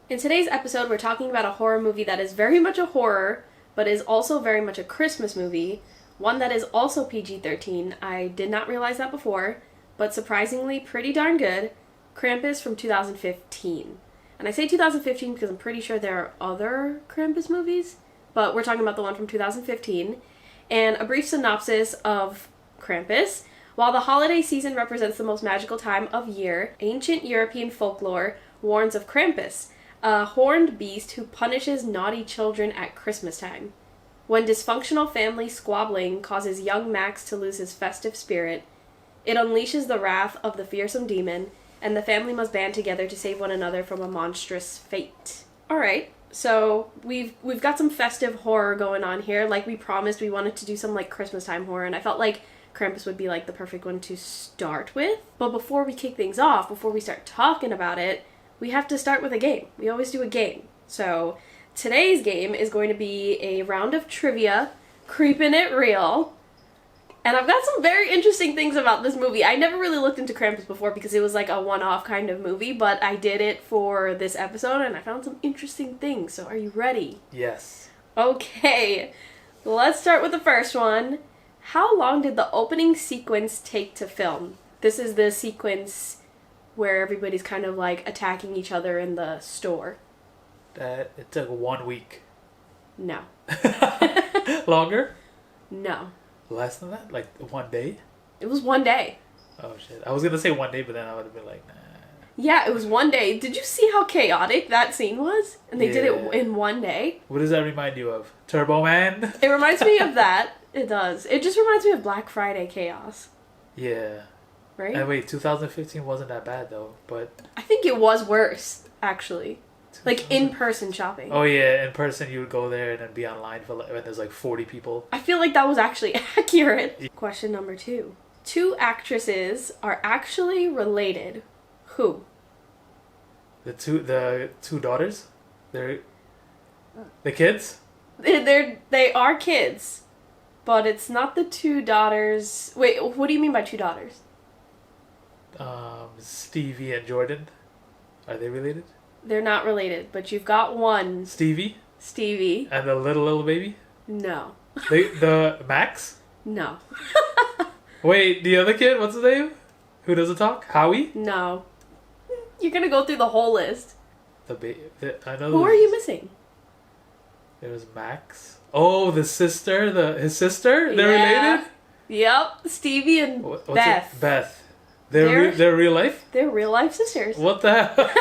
In today's episode, we're talking about a horror movie that is very much a horror, but is also very much a Christmas movie. One that is also PG-13. I did not realize that before, but surprisingly pretty darn good. Krampus from 2015. And I say 2015 because I'm pretty sure there are other Krampus movies, but we're talking about the one from 2015. And a brief synopsis of Krampus. While the holiday season represents the most magical time of year, ancient European folklore warns of Krampus, a horned beast who punishes naughty children at Christmas time. When dysfunctional family squabbling causes young Max to lose his festive spirit, it unleashes the wrath of the fearsome demon, and the family must band together to save one another from a monstrous fate. Alright, so we've got some festive horror going on here. Like we promised, we wanted to do some like Christmas time horror, and I felt like Krampus would be like the perfect one to start with. But before we kick things off, before we start talking about it, we have to start with a game. We always do a game. So today's game is going to be a round of trivia, Creepin' It Real. And I've got some very interesting things about this movie. I never really looked into Krampus before because it was like a one-off kind of movie, but I did it for this episode and I found some interesting things. So are you ready? Yes. Okay, let's start with the first one. How long did the opening sequence take to film? This is the sequence where everybody's kind of like attacking each other in the store. It took 1 week. No. Longer? No. Less than that? Like 1 day? It was 1 day. Oh shit. I was gonna say 1 day, but then I would have been like, nah. Yeah, it was 1 day. Did you see how chaotic that scene was? And they did it in 1 day? What does that remind you of? Turbo Man? It reminds me of that. It does. It just reminds me of Black Friday chaos. Yeah. Right? And wait, 2015 wasn't that bad though, but... I think it was worse, actually. Like in-person shopping. Oh yeah, in person you would go there and then be online for like, when there's like 40 people. I feel like that was actually accurate. Question number 2. 2 actresses are actually related. Who? The two daughters? They're the kids? They are kids, but it's not the 2 daughters. Wait, what do you mean by 2 daughters? Stevie and Jordan. Are they related? They're not related, but you've got one. Stevie? And the little baby? No. The Max? No. Wait, the other kid, what's his name? Who doesn't talk? Howie? No. You're gonna go through the whole list. I know. Who are you missing? There was Max. Oh, his sister. They're related? Yep. Stevie and Beth. Beth. They're real life? They're real life sisters. What the hell?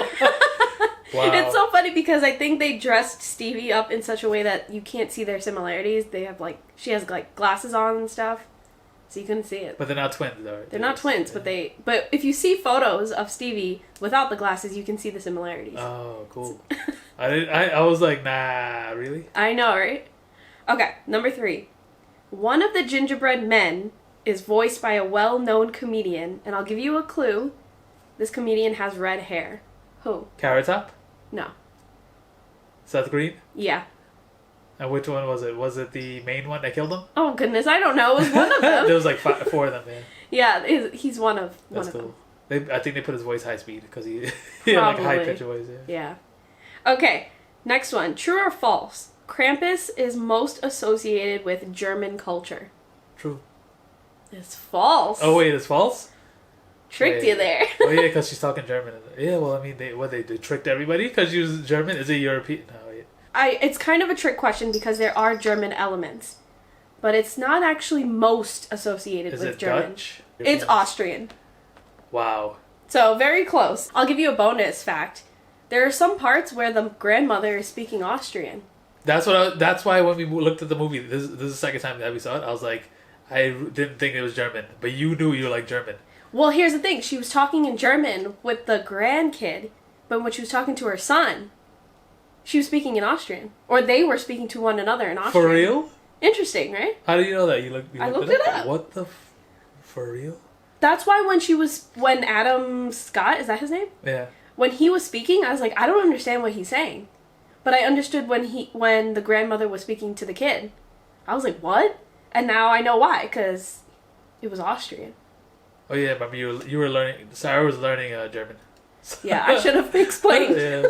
Wow. It's so funny because I think they dressed Stevie up in such a way that you can't see their similarities. They have she has glasses on and stuff, so you couldn't see it. But they're not twins though. They're not twins, yeah. but if you see photos of Stevie without the glasses, you can see the similarities. Oh, cool. I was like, nah, really? I know, right? Okay, number 3. One of the gingerbread men is voiced by a well-known comedian, and I'll give you a clue. This comedian has red hair. Who? Carrot Top? No. Seth Green? Yeah. And which one was it? Was it the main one that killed him? Oh goodness, I don't know. It was one of them. There was like 4 of them, man. Yeah, he's one of them. That's cool. I think they put his voice high speed because he had like a high pitch voice. Yeah. Okay, next one. True or false? Krampus is most associated with German culture. True. It's false. Oh wait, it's false? Tricked you there. Oh yeah, because she's talking German. Yeah, well, I mean, they tricked everybody because she was German. Is it European? No, wait. It's kind of a trick question because there are German elements, but it's not actually most associated with German. Dutch? It's Austrian. Wow. So very close. I'll give you a bonus fact. There are some parts where the grandmother is speaking Austrian. That's why when we looked at the movie, this is the second time that we saw it. I was like, I didn't think it was German, but you knew you were like German. Well, here's the thing. She was talking in German with the grandkid, but when she was talking to her son, she was speaking in Austrian. Or they were speaking to one another in Austrian. For real? Interesting, right? How do you know that? I looked it up. What the for real? That's why when Adam Scott, is that his name? Yeah. When he was speaking, I was like, I don't understand what he's saying. But I understood when the grandmother was speaking to the kid. I was like, what? And now I know why, because it was Austrian. Oh yeah, remember you were learning. Sarah was learning German. Yeah, I should have explained Yeah.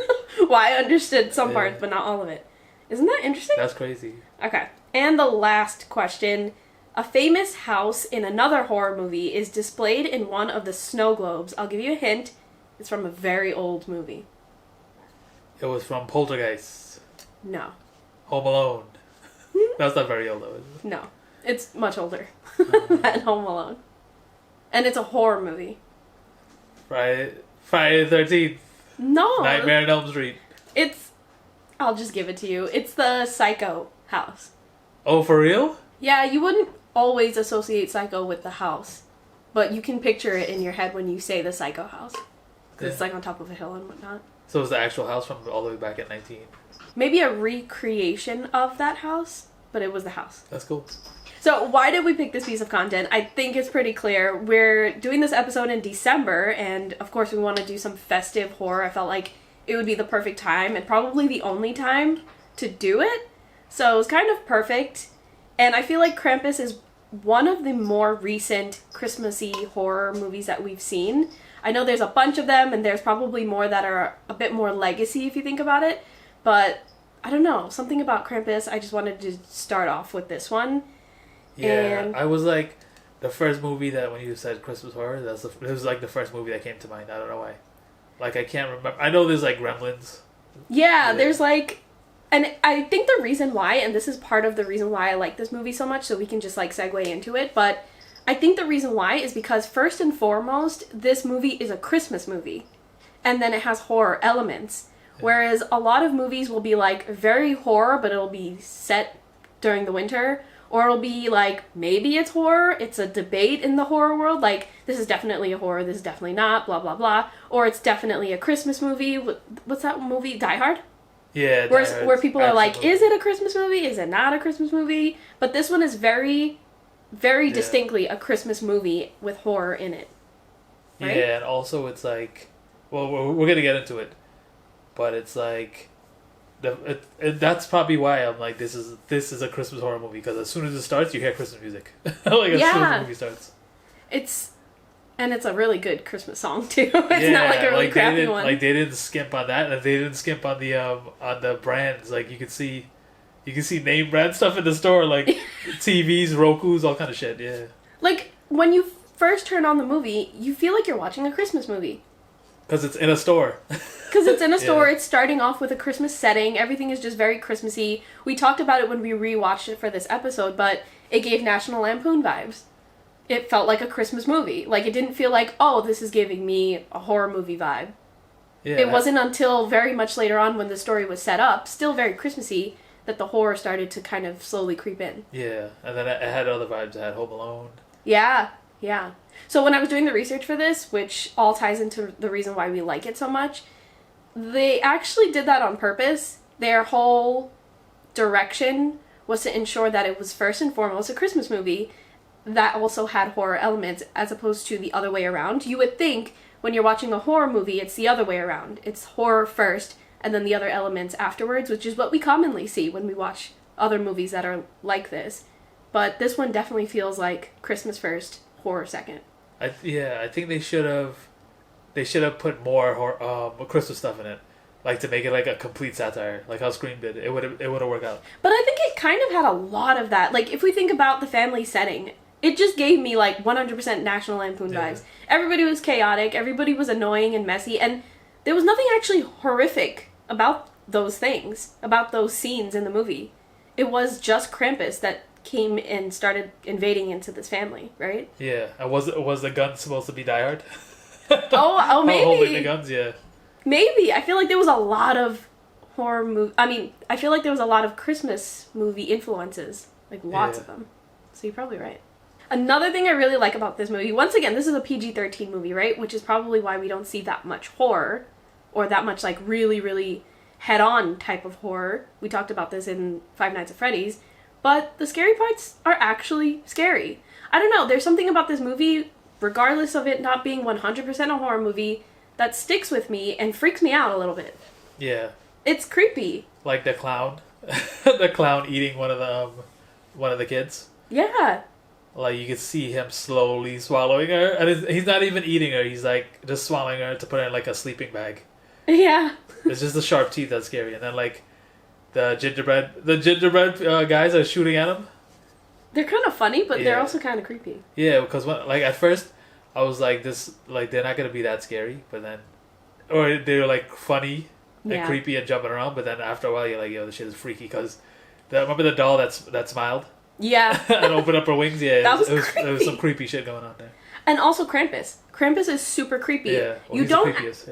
why I understood some Yeah. parts, but not all of it. Isn't that interesting? That's crazy. Okay. And the last question. A famous house in another horror movie is displayed in one of the snow globes. I'll give you a hint. It's from a very old movie. It was from Poltergeist. No. Home Alone. That's not very old though, is it? No. It's much older than Home Alone. And it's a horror movie. Friday the 13th. No. Nightmare on Elm Street. I'll just give it to you. It's the Psycho house. Oh, for real? Yeah, you wouldn't always associate Psycho with the house. But you can picture it in your head when you say the Psycho house. Because it's like on top of a hill and whatnot. So it was the actual house from all the way back at 19. Maybe a recreation of that house, but it was the house. That's cool. So why did we pick this piece of content? I think it's pretty clear. We're doing this episode in December, and of course we want to do some festive horror. I felt like it would be the perfect time, and probably the only time to do it. So it was kind of perfect. And I feel like Krampus is one of the more recent Christmassy horror movies that we've seen. I know there's a bunch of them, and there's probably more that are a bit more legacy if you think about it. But I don't know, something about Krampus, I just wanted to start off with this one. Yeah, And I was like, the first movie that when you said Christmas horror, it was like the first movie that came to mind. I don't know why. Like, I can't remember. I know there's like Gremlins. yeah, there's like, and I think the reason why, and this is part of the reason why I like this movie so much, so we can just like segue into it, but I think the reason why is because first and foremost, this movie is a Christmas movie. And then it has horror elements. Whereas a lot of movies will be like very horror, but it'll be set during the winter. Or it'll be like, maybe it's horror, it's a debate in the horror world, like, this is definitely a horror, this is definitely not, blah, blah, blah. Or it's definitely a Christmas movie. What's that movie? Die Hard? Yeah, Where people are like, Absolutely. is it a Christmas movie? Is it not a Christmas movie? But this one is very, very distinctly a Christmas movie with horror in it. Right? Yeah, and also it's like, well, we're going to get into it, but it's like, that's probably why I'm like, this is a Christmas horror movie, because as soon as it starts, you hear Christmas music. Like, as soon as the movie starts. It's a really good Christmas song too. It's not like a really crappy one. Like, they didn't skimp on that, and they didn't skimp on the brands. Like, you can see name brand stuff in the store, like TVs, Roku's, all kind of shit. Yeah. Like, when you first turn on the movie, you feel like you're watching a Christmas movie. Because it's in a store. Because it's in a store, Yeah. It's starting off with a Christmas setting, everything is just very Christmassy. We talked about it when we rewatched it for this episode, but it gave National Lampoon vibes. It felt like a Christmas movie. Like, it didn't feel like, oh, this is giving me a horror movie vibe. Yeah. It wasn't until very much later on when the story was set up, still very Christmassy, that the horror started to kind of slowly creep in. Yeah, and then it had other vibes. It had Home Alone. Yeah. So when I was doing the research for this, which all ties into the reason why we like it so much, they actually did that on purpose. Their whole direction was to ensure that it was first and foremost a Christmas movie that also had horror elements, as opposed to the other way around. You would think when you're watching a horror movie, it's the other way around. It's horror first, and then the other elements afterwards, which is what we commonly see when we watch other movies that are like this. But this one definitely feels like Christmas first, horror second. I think they should have put more Christmas stuff in it, like to make it like a complete satire, like how Scream did. It would have worked out. But I think it kind of had a lot of that. Like, if we think about the family setting, it just gave me like 100% National Lampoon vibes. Everybody was chaotic, everybody was annoying and messy, and there was nothing actually horrific about those things, about those scenes in the movie. It was just Krampus that came and started invading into this family, right? Yeah, and was the gun supposed to be Die Hard? Oh, maybe. Holding the guns, yeah. Maybe. I feel like there was a lot of horror movie. I mean, I feel like there was a lot of Christmas movie influences, like lots of them. So you're probably right. Another thing I really like about this movie, once again, this is a PG-13 movie, right? Which is probably why we don't see that much horror, or that much like really, really head-on type of horror. We talked about this in Five Nights at Freddy's. But the scary parts are actually scary. I don't know, there's something about this movie, regardless of it not being 100% a horror movie, that sticks with me and freaks me out a little bit. Yeah. It's creepy. Like the clown. The clown eating one of the kids. Yeah. like you can see him slowly swallowing her, and he's not even eating her. He's like just swallowing her to put her in like a sleeping bag. Yeah. It's just the sharp teeth that's scary, and then like the gingerbread guys are shooting at him. They're kind of funny, but they're also kind of creepy. Yeah, because like at first I was like this, like they're not gonna be that scary, but then, or they were like funny and creepy and jumping around, but then after a while you're like, yo, this shit is freaky. Because remember the doll that smiled? Yeah. And opened up her wings. Yeah, there was some creepy shit going on there. And also Krampus. Krampus is super creepy. Yeah, well,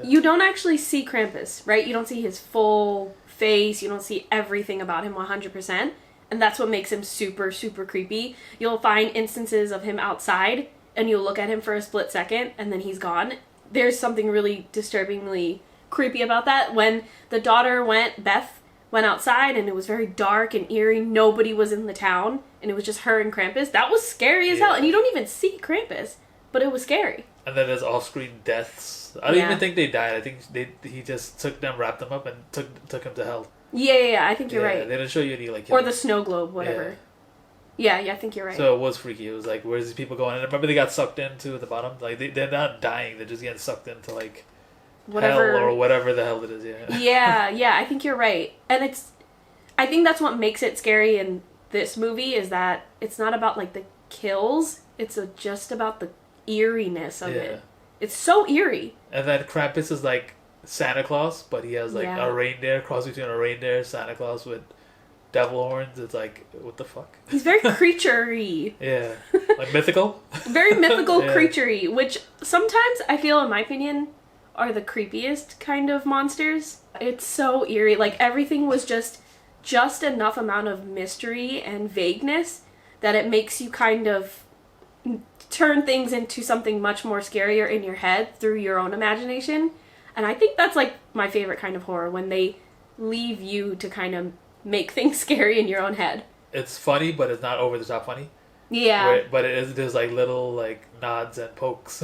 you don't actually see Krampus, right? You don't see his full face. You don't see everything about him 100%. And that's what makes him super, super creepy. You'll find instances of him outside, and you'll look at him for a split second, and then he's gone. There's something really disturbingly creepy about that. When the daughter Beth went outside, and it was very dark and eerie. Nobody was in the town, and it was just her and Krampus. That was scary as hell. And you don't even see Krampus, but it was scary. And then there's off-screen deaths. I don't even think they died. I think he just took them, wrapped them up, and took him to hell. Yeah, I think you're right. They didn't show you any like... Or the snow globe, whatever. Yeah, I think you're right. So it was freaky. It was like, where's these people going? And I remember they got sucked into at the bottom. Like, they're not dying. They're just getting sucked into, like, hell or whatever the hell it is, Yeah, I think you're right. And I think that's what makes it scary in this movie, is that it's not about, like, the kills. It's just about the eeriness of it. It's so eerie. And then Krampus is, like, Santa Claus, but he has, like, a reindeer, cross between a reindeer, Santa Claus with devil horns. It's like, what the fuck? He's very creature-y. Yeah. Like mythical? Very mythical creature-y, which sometimes I feel, in my opinion, are the creepiest kind of monsters. It's so eerie. Like, everything was just enough amount of mystery and vagueness that it makes you kind of turn things into something much more scarier in your head through your own imagination. And I think that's, like, my favorite kind of horror, when they leave you to kind of make things scary in your own head. It's funny, but it's not over the top funny. Yeah. But there's, like, little, like, nods and pokes.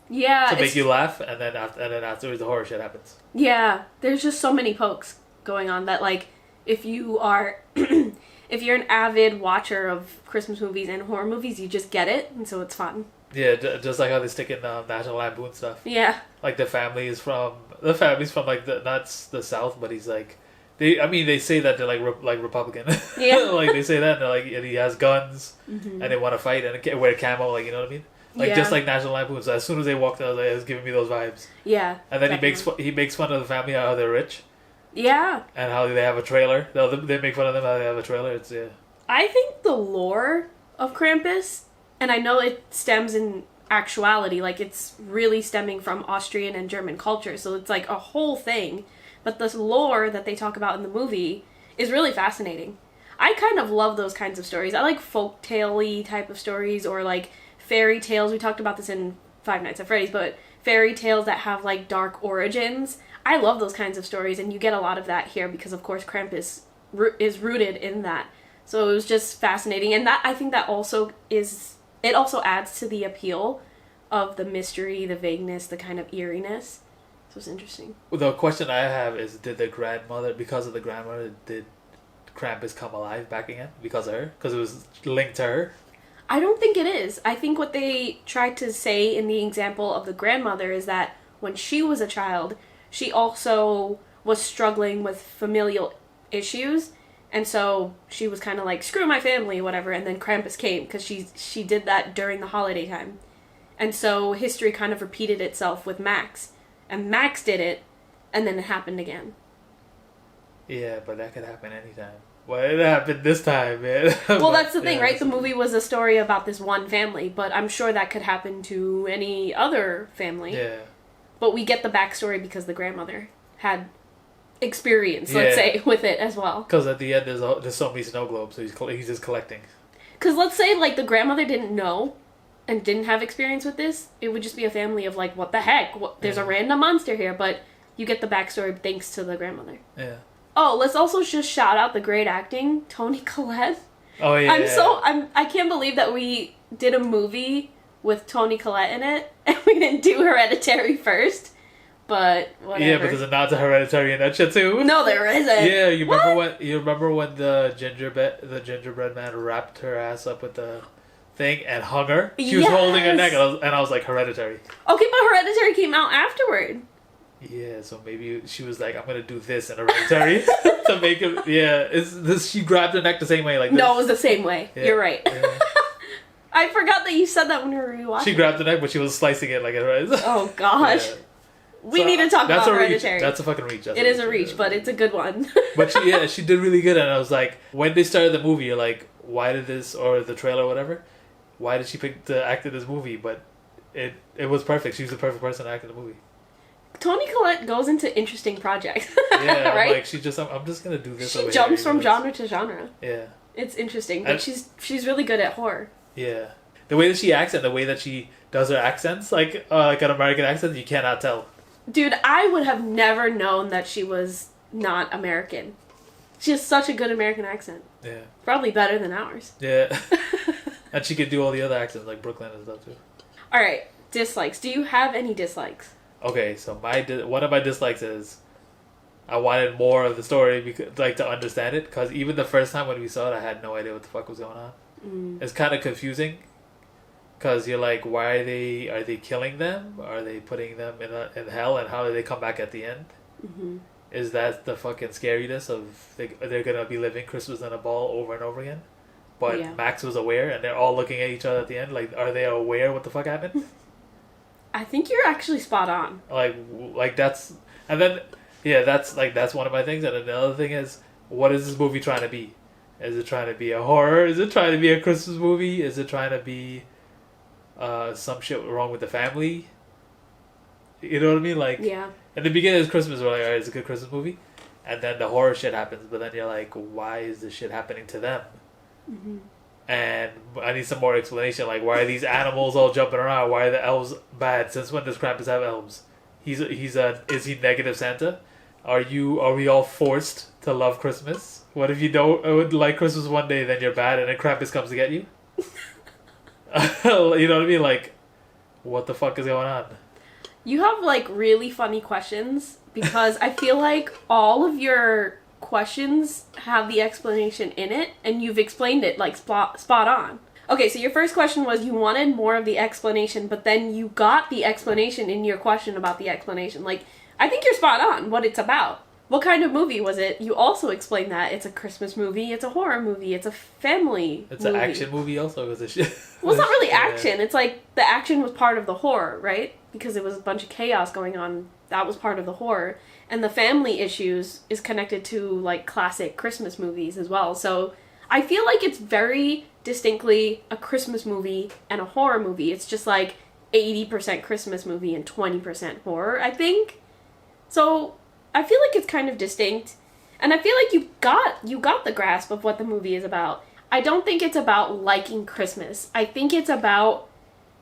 Yeah. To make you laugh, and then afterwards the horror shit happens. Yeah. There's just so many pokes going on that, like, if you are... if you're an avid watcher of Christmas movies and horror movies, you just get it, and so it's fun. Yeah, just like how they stick in National Lampoon stuff. Yeah. Like the family's from like not the South, but he's like, they say that they're like Republican. Yeah. Like they say that, and they're like, and he has guns, and they want to fight and wear camo, like, you know what I mean? Like just like National Lampoon. So as soon as they walked out, it was giving me those vibes. Yeah. And then he makes fun of the family, how they're rich. Yeah. And how they have a trailer. They make fun of them how they have a trailer. It's I think the lore of Krampus, and I know it stems in actuality, like it's really stemming from Austrian and German culture, so it's like a whole thing. But this lore that they talk about in the movie is really fascinating. I kind of love those kinds of stories. I like folktale-y type of stories, or like fairy tales. We talked about this in Five Nights at Freddy's, but fairy tales that have like dark origins. I love those kinds of stories, and you get a lot of that here because, of course, Krampus is rooted in that. So it was just fascinating, and that I think that also it also adds to the appeal of the mystery, the vagueness, the kind of eeriness. So it's interesting. The question I have is, because of the grandmother, did Krampus come alive back again because of her? Because it was linked to her? I don't think it is. I think what they tried to say in the example of the grandmother is that when she was a child, she also was struggling with familial issues, and so she was kind of like, screw my family, whatever, and then Krampus came, because she did that during the holiday time. And so history kind of repeated itself with Max, and Max did it, and then it happened again. Yeah, but that could happen anytime. Well, it happened this time, man. Well, that's the thing, right? The movie was a story about this one family, but I'm sure that could happen to any other family. Yeah. But we get the backstory because the grandmother had experience, let's say, with it as well. Because at the end, there's so many snow globes, so he's just collecting. Because let's say, like, the grandmother didn't know and didn't have experience with this, it would just be a family of, like, what the heck? There's a random monster here, but you get the backstory thanks to the grandmother. Yeah. Oh, let's also just shout out the great acting, Toni Collette. Oh, yeah. I can't believe that we did a movie with Toni Collette in it, and we didn't do Hereditary first, but whatever. Yeah, but there's a nod to Hereditary in that shit too. No, there isn't. Yeah, you remember when the gingerbread man wrapped her ass up with the thing and hung her. She was holding her neck, and I was like, Hereditary. Okay, but Hereditary came out afterward. Yeah, so maybe she was like, I'm gonna do this in Hereditary to make him. Yeah, is this? She grabbed her neck the same way, like this. No, it was the same way. Yeah. You're right. Yeah. I forgot that you said that when we were rewatching. She grabbed the neck, but she was slicing it like it was. Oh gosh. Yeah. We need to talk about Hereditary. That's a fucking reach. It is a reach, but it's a good one. But she did really good, and I was like, when they started the movie, you're like, why did this, or the trailer or whatever, why did she pick to act in this movie? But it was perfect. She was the perfect person to act in the movie. Toni Collette goes into interesting projects. Yeah, right? I'm like, I'm just gonna do this. She jumps from genre to genre. Yeah. It's interesting, but she's really good at horror. Yeah. The way that she acts and the way that she does her accents, like an American accent, you cannot tell. Dude, I would have never known that she was not American. She has such a good American accent. Yeah. Probably better than ours. Yeah. And she could do all the other accents, like Brooklyn and stuff, too. Alright, dislikes. Do you have any dislikes? Okay, so one of my dislikes is I wanted more of the story to understand it, because even the first time when we saw it, I had no idea what the fuck was going on. It's kind of confusing. Because you're like, why are they killing them? Are they putting them in hell? And how do they come back at the end? Mm-hmm. Is that the fucking scariness of they're going to be living Christmas in a ball over and over again? But Max was aware, and they're all looking at each other at the end. Like, are they aware what the fuck happened? I think you're actually spot on. Like that's... And then, yeah, that's one of my things. And another thing is, what is this movie trying to be? Is it trying to be a horror? Is it trying to be a Christmas movie? Is it trying to be... some shit wrong with the family. You know what I mean? Like, yeah. In the beginning of Christmas, we're like, alright, it's a good Christmas movie. And then the horror shit happens, but then you're like, why is this shit happening to them? Mm-hmm. And I need some more explanation. Like, why are these animals all jumping around? Why are the elves bad? Since when does Krampus have elves? Is he negative Santa? Are we all forced to love Christmas? What if you don't like Christmas one day, then you're bad, and then Krampus comes to get you? You know what I mean? Like, what the fuck is going on? You have, like, really funny questions, because I feel like all of your questions have the explanation in it, and you've explained it, like, spot on. Okay, so your first question was you wanted more of the explanation, but then you got the explanation in your question about the explanation. Like, I think you're spot on what it's about. What kind of movie was it? You also explained that it's a Christmas movie, it's a horror movie, it's a family It's movie. an action movie also, because it's shit. Well, it's not really action. It's like the action was part of the horror, right? Because it was a bunch of chaos going on. That was part of the horror. And the family issues is connected to, like, classic Christmas movies as well. So I feel like it's very distinctly a Christmas movie and a horror movie. It's just like 80% Christmas movie and 20% horror, I think. So I feel like it's kind of distinct. And I feel like you got the grasp of what the movie is about. I don't think it's about liking Christmas. I think it's about...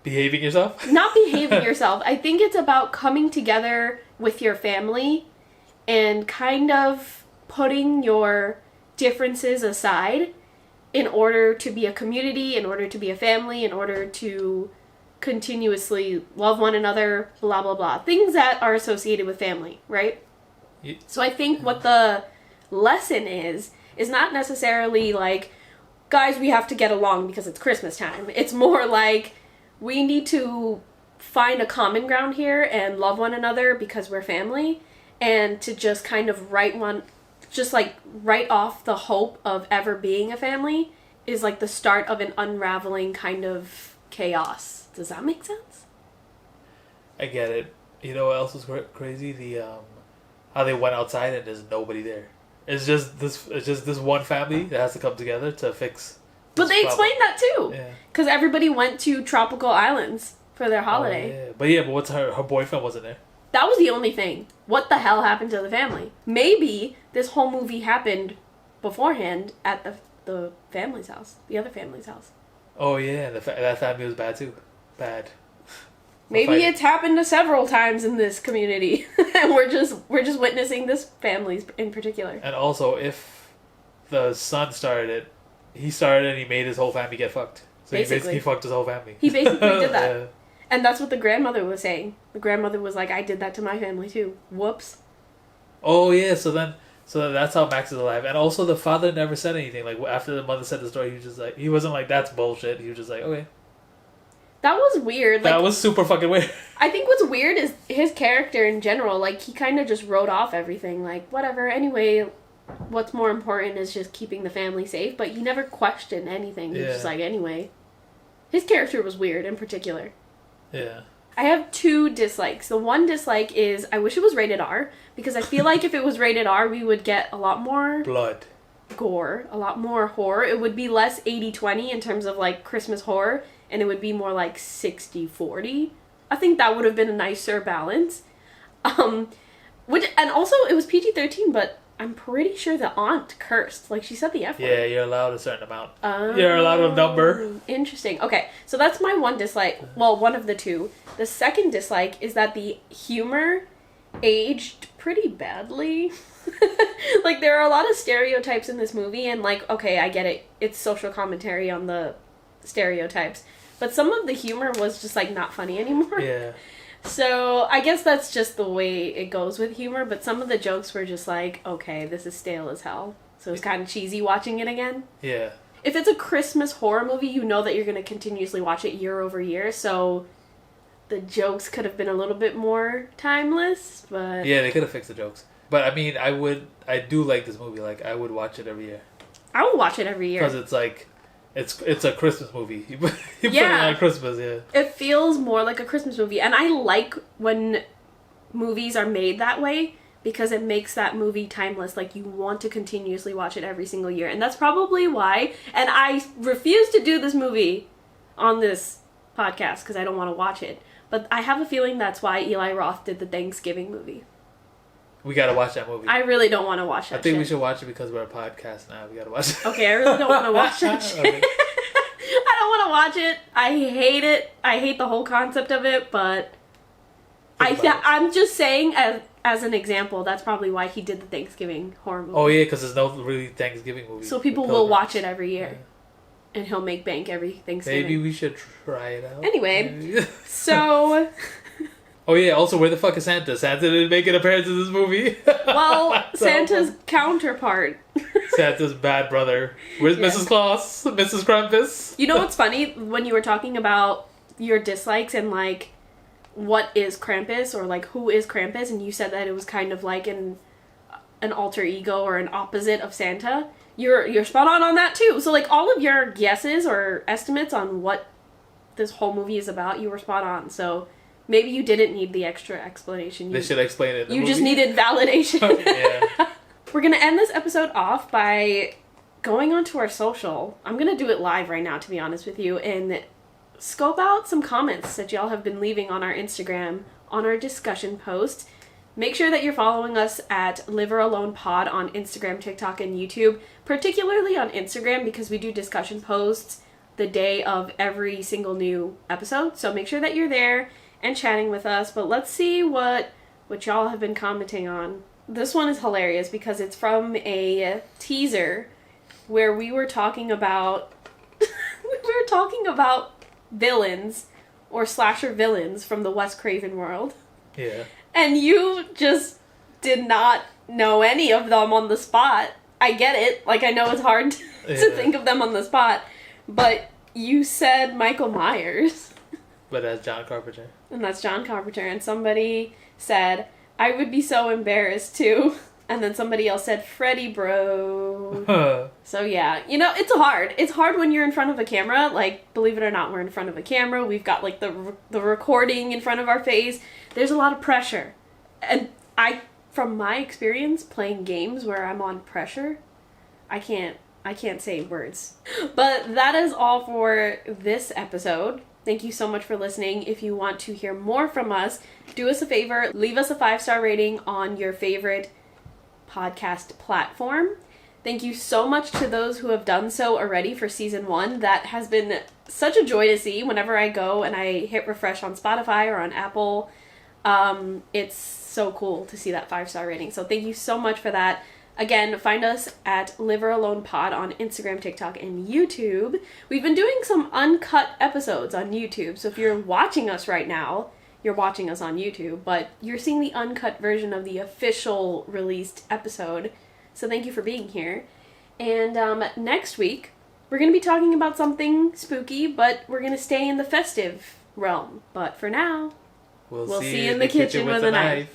Behaving yourself? Not behaving yourself. I think it's about coming together with your family and kind of putting your differences aside in order to be a community, in order to be a family, in order to continuously love one another, blah, blah, blah. Things that are associated with family, right? Yeah. So I think what the lesson is not necessarily like, guys, we have to get along because it's Christmas time. It's more like, we need to find a common ground here and love one another because we're family, and to just kind of write off the hope of ever being a family is like the start of an unraveling kind of chaos. Does that make sense? I get it. You know what else was crazy? The how they went outside and there's nobody there. It's just this one family that has to come together to fix. But they explained that too. Yeah. Because everybody went to tropical islands for their holiday. Oh, yeah. But what's her boyfriend wasn't there. That was the only thing. What the hell happened to the family? Maybe this whole movie happened beforehand at the family's house. The other family's house. Oh yeah, that family was bad too. Bad. Maybe it's happened several times in this community, and we're just witnessing this family in particular. And also, if the son started it, he started and he made his whole family get fucked. So he basically fucked his whole family. He basically did that. Yeah. And that's what the grandmother was saying. The grandmother was like, I did that to my family too. Whoops. Oh yeah, so then So that's how Max is alive. And also the father never said anything. Like after the mother said the story, he was just like, he wasn't like, that's bullshit. He was just like, okay. That was weird. Like, that was super fucking weird. I think what's weird is his character in general. Like, he kind of just wrote off everything. Like, whatever. Anyway, what's more important is just keeping the family safe. But he never questioned anything. He was just like, anyway. His character was weird in particular. Yeah. I have 2 dislikes. The one dislike is I wish it was rated R. Because I feel like if it was rated R, we would get a lot more... blood. Gore. A lot more horror. It would be less 80-20 in terms of, like, Christmas horror. And it would be more like 60-40. I think that would have been a nicer balance. And also, it was PG-13, but I'm pretty sure the aunt cursed. Like, she said the F word. Yeah, you're allowed a certain amount. You're allowed a number. Interesting. Okay, so that's my one dislike. Well, one of the 2. The second dislike is that the humor aged pretty badly. Like, there are a lot of stereotypes in this movie, and, like, okay, I get it. It's social commentary on the stereotypes. But some of the humor was just, like, not funny anymore. Yeah. So, I guess that's just the way it goes with humor, but some of the jokes were just like, okay, this is stale as hell. So it's kind of cheesy watching it again. Yeah. If it's a Christmas horror movie, you know that you're going to continuously watch it year over year, so the jokes could have been a little bit more timeless, but... Yeah, they could have fixed the jokes. But, I mean, I do like this movie. Like, I would watch it every year. I will watch it every year. Because it's like... It's a Christmas movie. You put it on Christmas, yeah. It feels more like a Christmas movie. And I like when movies are made that way because it makes that movie timeless. Like, you want to continuously watch it every single year. And that's probably why. And I refuse to do this movie on this podcast because I don't want to watch it. But I have a feeling that's why Eli Roth did the Thanksgiving movie. We gotta watch that movie. I really don't want to watch that I think shit. we should watch it because we're a podcast now. We gotta watch it. Okay, I really don't want to watch that shit. Okay. I don't want to watch it. I hate it. I hate the whole concept of it, but I'm just saying as an example, that's probably why he did the Thanksgiving horror movie. Oh yeah, because there's no really Thanksgiving movie. So people will watch it every year. Yeah. And he'll make bank every Thanksgiving. Maybe we should try it out. Anyway, so... Oh yeah, also where the fuck is Santa? Santa didn't make an appearance in this movie. Well, Santa's counterpart. Santa's bad brother. Where's Mrs. Claus? Mrs. Krampus? You know what's funny? When you were talking about your dislikes and, like, what is Krampus, or, like, who is Krampus, and you said that it was kind of like an alter ego or an opposite of Santa, you're spot on that, too. So, like, all of your guesses or estimates on what this whole movie is about, you were spot on, so... Maybe you didn't need the extra explanation. They should explain it in the movie. Just needed validation. Yeah. We're going to end this episode off by going onto our social. I'm going to do it live right now, to be honest with you, and scope out some comments that y'all have been leaving on our Instagram, on our discussion post. Make sure that you're following us at Live or Alone Pod on Instagram, TikTok, and YouTube, particularly on Instagram because we do discussion posts the day of every single new episode. So make sure that you're there and chatting with us, but let's see what y'all have been commenting on. This one is hilarious because it's from a teaser where we were talking about villains or slasher villains from the Wes Craven world. Yeah. And you just did not know any of them on the spot. I get it. Like, I know it's hard to think of them on the spot, but you said Michael Myers. But that's John Carpenter. And that's John Carpenter. And somebody said, I would be so embarrassed too. And then somebody else said, Freddy bro. So yeah, you know, it's hard. It's hard when you're in front of a camera. Like, believe it or not, we're in front of a camera. We've got like the recording in front of our face. There's a lot of pressure. And from my experience playing games where I'm on pressure, I can't say words. But that is all for this episode. Thank you so much for listening. If you want to hear more from us, do us a favor, leave us a 5-star rating on your favorite podcast platform. Thank you so much to those who have done so already for season 1. That has been such a joy to see whenever I go and I hit refresh on Spotify or on Apple. It's so cool to see that 5-star rating. So thank you so much for that. Again, find us at Live or Alone Pod on Instagram, TikTok, and YouTube. We've been doing some uncut episodes on YouTube, so if you're watching us right now, you're watching us on YouTube, but you're seeing the uncut version of the official released episode. So thank you for being here. And next week, we're going to be talking about something spooky, but we're going to stay in the festive realm. But for now, We'll see you in the kitchen with a knife.